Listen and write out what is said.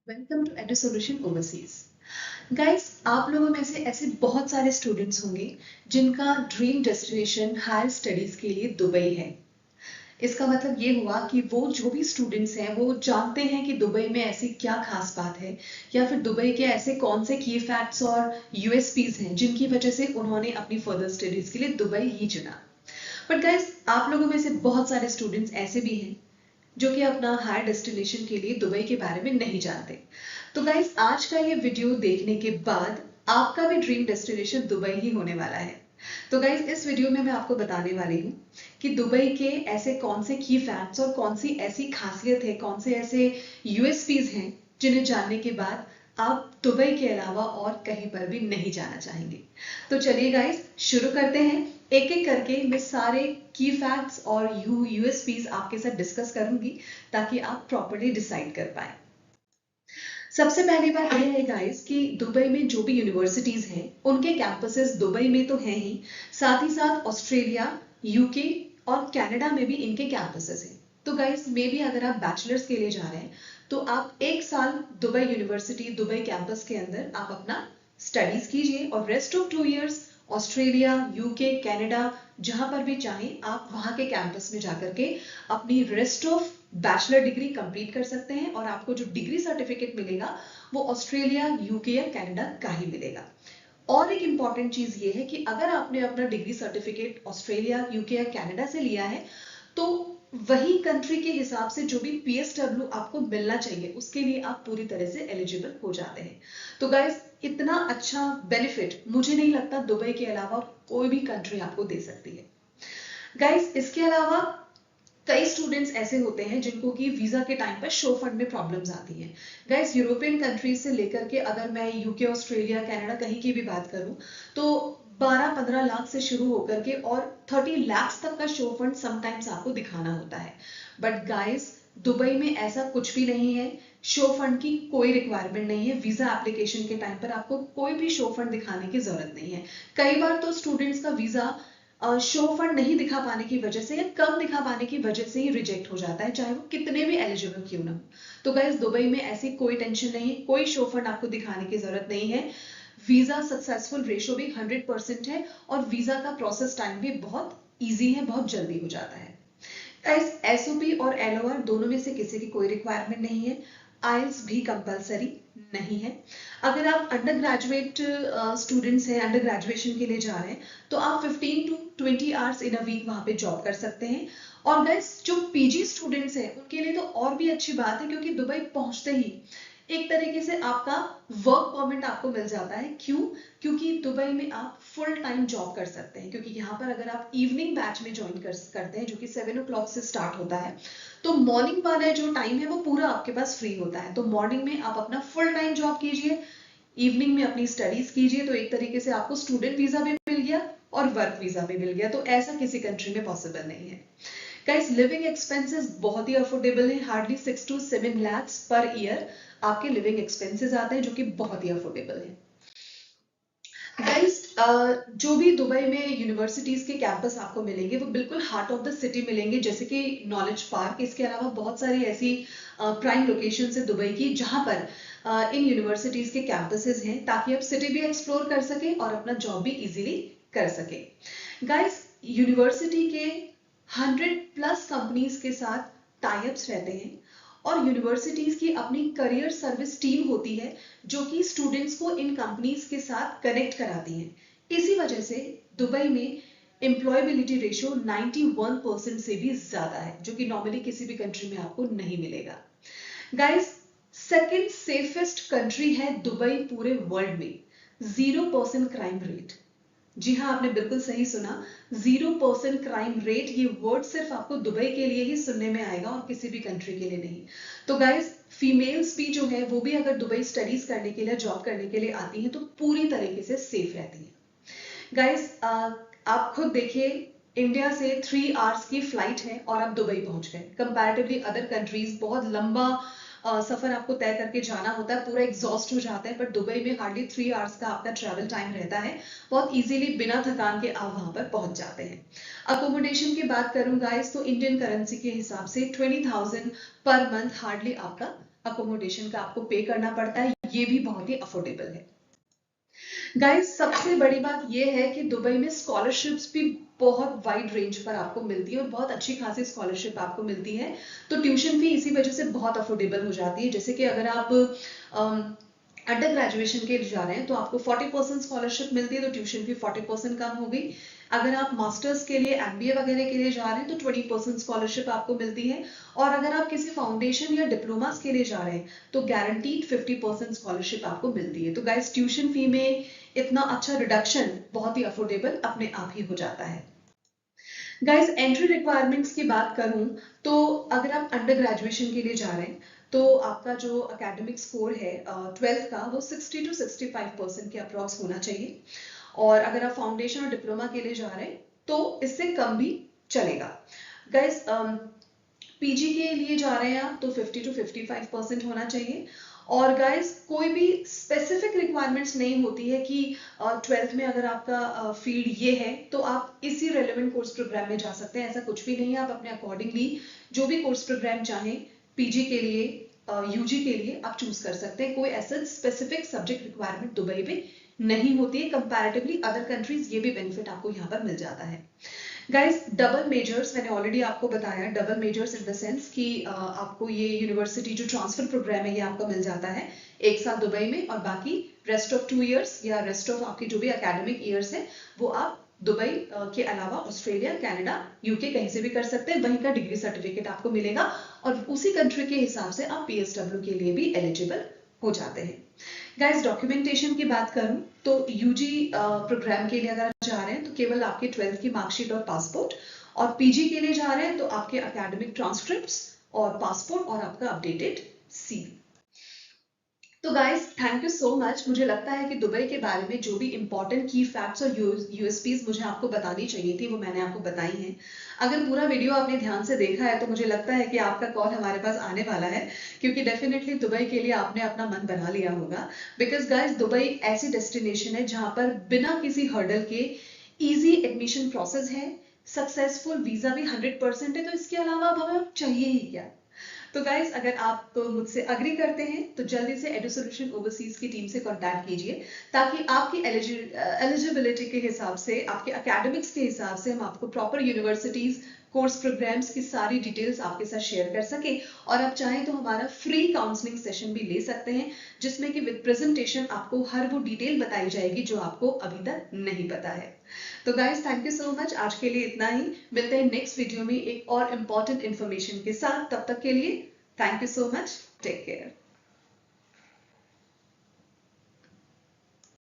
Welcome to Edu Solution Overseas. Guys, आप लोगों में से ऐसे बहुत सारे स्टूडेंट्स होंगे जिनका ड्रीम डेस्टिनेशन हायर स्टडीज के लिए दुबई है। इसका मतलब ये हुआ कि वो जो भी स्टूडेंट्स हैं वो जानते हैं कि दुबई में ऐसी क्या खास बात है या फिर दुबई के ऐसे कौन से की फैक्ट्स और यूएसपीज हैं जिनकी वजह से उन्होंने अपनी फर्दर स्टडीज के लिए दुबई ही चुना। बट गाइस, आप लोगों में से बहुत सारे स्टूडेंट्स ऐसे भी हैं जो कि अपना हायर डेस्टिनेशन के लिए दुबई के बारे में नहीं जानते। तो गाइस, आज का ये वीडियो देखने के बाद आपका भी ड्रीम डेस्टिनेशन दुबई ही होने वाला है। तो गाइस, इस वीडियो में मैं आपको बताने वाली हूँ कि दुबई के ऐसे कौन से की फैक्ट्स और कौन सी ऐसी खासियत है, कौन से ऐसे यूएसपीज हैं जिन्हें जानने के बाद आप दुबई के अलावा और कहीं पर भी नहीं जाना चाहेंगे। तो चलिए गाइस, शुरू करते हैं। एक एक करके मैं सारे की फैक्ट्स और यूएसपीज आपके साथ डिस्कस करूंगी ताकि आप प्रॉपर्ली डिसाइड कर पाए। सबसे पहली बात यह है गाइस कि दुबई में जो भी यूनिवर्सिटीज हैं उनके कैंपसेस दुबई में तो हैं ही, साथ ही साथ ऑस्ट्रेलिया, यूके और कनाडा में भी इनके कैंपसेस हैं। तो गाइस, मे बी अगर आप बैचलर्स के लिए जा रहे हैं तो आप एक साल दुबई यूनिवर्सिटी दुबई कैंपस के अंदर आप अपना स्टडीज कीजिए और rest of 2 years Australia, UK, Canada, जहां पर भी चाहें आप वहां के कैंपस में जाकर के अपनी rest of bachelor degree complete कर सकते हैं और आपको जो डिग्री सर्टिफिकेट मिलेगा वो ऑस्ट्रेलिया, यूके या कनाडा का ही मिलेगा। और एक इंपॉर्टेंट चीज ये है कि अगर आपने अपना डिग्री सर्टिफिकेट ऑस्ट्रेलिया, यूके या कनाडा से लिया है तो वही कंट्री के हिसाब से जो भी पीएसडब्ल्यू आपको मिलना चाहिए उसके लिए आप पूरी तरह से एलिजिबल हो जाते हैं। तो गाइस, इतना अच्छा बेनिफिट मुझे नहीं लगता दुबई के अलावा कोई भी कंट्री आपको दे सकती है। गाइस, इसके अलावा कई स्टूडेंट्स ऐसे होते हैं जिनको कि वीजा के टाइम पर शो फंड में प्रॉब्लम्स आती हैं। गाइस, यूरोपियन कंट्रीज से लेकर के अगर मैं यूके, ऑस्ट्रेलिया, कनाडा कहीं की भी बात करूं तो 12-15 लाख से शुरू होकर के और 30 लाख तक का शो फंड समटाइम्स आपको दिखाना होता है। बट गाइस, दुबई में ऐसा कुछ भी नहीं है। शो फंड की कोई रिक्वायरमेंट नहीं है। वीजा एप्लीकेशन के टाइम पर आपको कोई भी शो फंड दिखाने की जरूरत नहीं है। कई बार तो स्टूडेंट्स का वीजा शो फंड नहीं दिखा पाने की वजह से या कम दिखा पाने की वजह से ही रिजेक्ट हो जाता है, चाहे वो कितने भी एलिजिबल क्यों ना हो। तो गाइस, दुबई में ऐसी कोई टेंशन नहीं है, कोई शो फंड आपको दिखाने की जरूरत नहीं है। वीजा सक्सेसफुल रेशो भी 100% है और वीजा का प्रोसेस टाइम भी बहुत ईजी है, बहुत जल्दी हो जाता है। गाइस, एसओपी और एलओआर दोनों में से किसी की कोई रिक्वायरमेंट नहीं है। आइल्स भी कंपलसरी नहीं है। अगर आप अंडर ग्रेजुएट स्टूडेंट्स हैं, अंडर ग्रेजुएशन के लिए जा रहे हैं तो आप 15 to 20 hours in a week वहां पे जॉब कर सकते हैं। और गाइस, जो पीजी स्टूडेंट्स हैं उनके लिए तो और भी अच्छी बात है क्योंकि दुबई पहुंचते ही एक तरीके से आपका वर्क परमिट आपको मिल जाता है। क्यों? क्योंकि दुबई में आप फुल टाइम जॉब कर सकते हैं, क्योंकि यहाँ पर अगर आप इवनिंग बैच में ज्वाइन करते हैं जो कि 7 o'clock से स्टार्ट होता है तो मॉर्निंग वाला जो टाइम है वो पूरा आपके पास फ्री होता है। तो मॉर्निंग में आप अपना फुल टाइम जॉब कीजिए, इवनिंग में अपनी स्टडीज कीजिए, तो एक तरीके से आपको स्टूडेंट वीजा भी मिल गया और वर्क वीजा भी मिल गया। तो ऐसा किसी कंट्री में पॉसिबल नहीं है। गाइस, लिविंग एक्सपेंसेस बहुत ही अफोर्डेबल है। Hardly 6 to 7 lakhs per year आपके लिविंग एक्सपेंसेस आते हैं जो कि बहुत ही अफोर्डेबल है। गाइस, जो भी दुबई में यूनिवर्सिटीज के कैंपस आपको मिलेंगे वो बिल्कुल हार्ट ऑफ द सिटी मिलेंगे, जैसे कि नॉलेज पार्क। इसके अलावा बहुत सारी ऐसी प्राइम लोकेशन है दुबई की जहां पर इन यूनिवर्सिटीज के कैंपसेस हैं ताकि आप सिटी भी एक्सप्लोर कर सके और अपना जॉब भी इजीली कर सके। गाइस, यूनिवर्सिटी के 100+ कंपनीज के साथ टाइप्स रहते हैं और यूनिवर्सिटीज की अपनी करियर सर्विस टीम होती है जो कि स्टूडेंट्स को इन कंपनीज के साथ कनेक्ट कराती है। इसी वजह से दुबई में एम्प्लॉयबिलिटी रेशियो 91% से भी ज्यादा है, जो कि नॉर्मली किसी भी कंट्री में आपको नहीं मिलेगा। गाइस, सेकंड सेफेस्ट कंट्री है दुबई पूरे वर्ल्ड में। 0% क्राइम रेट। जी हाँ, आपने बिल्कुल सही सुना, 0% क्राइम रेट। ये वर्ड सिर्फ आपको दुबई के लिए ही सुनने में आएगा और किसी भी कंट्री के लिए नहीं। तो गाइस, फीमेल्स भी जो है वो भी अगर दुबई स्टडीज करने के लिए, जॉब करने के लिए आती हैं तो पूरी तरीके से सेफ रहती हैं। गाइस, आप खुद देखिए, इंडिया से 3 आवर्स की फ्लाइट है और आप दुबई पहुंच गए। कंपैरेटिवली अदर कंट्रीज बहुत लंबा सफर आपको तय करके जाना होता है, पूरा एग्जॉस्ट हो जाता है, पर दुबई में हार्डली 3 आवर्स का आपका ट्रैवल टाइम रहता है। बहुत इजीली बिना थकान के आप वहां पर पहुंच जाते हैं। अकोमोडेशन की बात करूं गाइस तो इंडियन करेंसी के हिसाब से 20,000 पर मंथ हार्डली आपका अकोमोडेशन का आपको पे करना पड़ता है, ये भी बहुत ही अफोर्डेबल है। गाइस सबसे बड़ी बात ये है कि दुबई में स्कॉलरशिप्स भी बहुत वाइड रेंज पर आपको मिलती है और बहुत अच्छी खासी स्कॉलरशिप आपको मिलती है। तो ट्यूशन फी इसी वजह से बहुत अफोर्डेबल हो जाती है। जैसे कि अगर आप अंडर ग्रेजुएशन के लिए जा रहे हैं तो आपको 40% स्कॉलरशिप मिलती है, तो ट्यूशन फी 40% कम हो गई। अगर आप मास्टर्स के लिए एमबीए वगैरह के लिए जा रहे हैं तो 20% स्कॉलरशिप आपको मिलती है। और अगर आप किसी फाउंडेशन या डिप्लोमास के लिए जा रहे हैं तो गारंटीड 50% स्कॉलरशिप आपको मिलती है। तो गाइस ट्यूशन फी में इतना अच्छा रिडक्शन बहुत ही अफोर्डेबल अपने आप ही हो जाता है। गाइस एंट्री रिक्वायरमेंट्स की बात करूं तो अगर आप अंडर ग्रेजुएशन के लिए जा रहे हैं तो आपका जो एकेडमिक स्कोर है 12th का वो 60 to 65% के अप्रॉक्स होना चाहिए। और अगर आप फाउंडेशन और डिप्लोमा के लिए जा रहे हैं तो इससे कम भी चलेगा। गाइस पीजी के लिए जा रहे हैं आप तो 50 to 55% होना चाहिए। और गाइस कोई भी स्पेसिफिक रिक्वायरमेंट्स नहीं होती है कि 12th में अगर आपका फील्ड ये है तो आप इसी रेलेवेंट कोर्स प्रोग्राम में जा सकते हैं, ऐसा कुछ भी नहीं है। आप अपने अकॉर्डिंगली जो भी कोर्स प्रोग्राम चाहें पीजी के लिए यूजी के लिए आप चूज कर सकते हैं। कोई ऐसा स्पेसिफिक सब्जेक्ट रिक्वायरमेंट दुबई में नहीं होती है। कंपैरेटिवली अदर कंट्रीज ये भी बेनिफिट आपको यहाँ पर मिल जाता है। गाइस डबल मेजर्स मैंने ऑलरेडी आपको बताया, double measures in the sense कि आपको ये यूनिवर्सिटी जो ट्रांसफर प्रोग्राम है ये आपको मिल जाता है एक साल दुबई में, और बाकी रेस्ट ऑफ 2 इयर्स या रेस्ट ऑफ आपके जो भी एकेडमिक ईयर्स है वो आप दुबई के अलावा ऑस्ट्रेलिया, कनाडा, यूके कहीं से भी कर सकते हैं। वहीं का डिग्री सर्टिफिकेट आपको मिलेगा और उसी कंट्री के हिसाब से आप पीएसडब्ल्यू के लिए भी एलिजिबल हो जाते हैं। गाइस डॉक्यूमेंटेशन की बात करूं तो यूजी प्रोग्राम के लिए अगर जा रहे हैं तो केवल आपके 12th की मार्कशीट और पासपोर्ट, और पीजी के लिए जा रहे हैं तो आपके एकेडमिक ट्रांसक्रिप्ट्स और पासपोर्ट और आपका अपडेटेड सीवी। तो guys thank you so much. मुझे लगता है कि दुबई के बारे में जो भी इंपॉर्टेंट की फैक्ट्स और यूएसपीज मुझे आपको बतानी चाहिए थी वो मैंने आपको बताई हैं। अगर पूरा वीडियो आपने ध्यान से देखा है तो मुझे लगता है कि आपका कॉल हमारे पास आने वाला है, क्योंकि डेफिनेटली दुबई के लिए आपने अपना मन बना लिया होगा। बिकॉज गाइस दुबई ऐसी डेस्टिनेशन है जहां पर बिना किसी हर्डल के ईजी एडमिशन प्रोसेस है, सक्सेसफुल वीजा भी 100% है, तो इसके अलावा अब हमें चाहिए ही क्या। तो गाइस अगर आप मुझसे अग्री करते हैं तो जल्दी से एडुसोल्यूशन ओवरसीज की टीम से कांटेक्ट कीजिए, ताकि आपकी एलिजिबिलिटी के हिसाब से, आपके एकेडमिक्स के हिसाब से हम आपको प्रॉपर यूनिवर्सिटीज, कोर्स प्रोग्राम्स की सारी डिटेल्स आपके साथ शेयर कर सके। और आप चाहें तो हमारा फ्री काउंसलिंग सेशन भी ले सकते हैं, जिसमें कि विद प्रेजेंटेशन आपको हर वो डिटेल बताई जाएगी जो आपको अभी तक नहीं पता है। तो guys thank you so much. आज के लिए इतना ही। मिलते हैं नेक्स्ट वीडियो में एक और इम्पॉर्टेंट इन्फॉर्मेशन के साथ। तब तक के लिए thank you so much. Take care.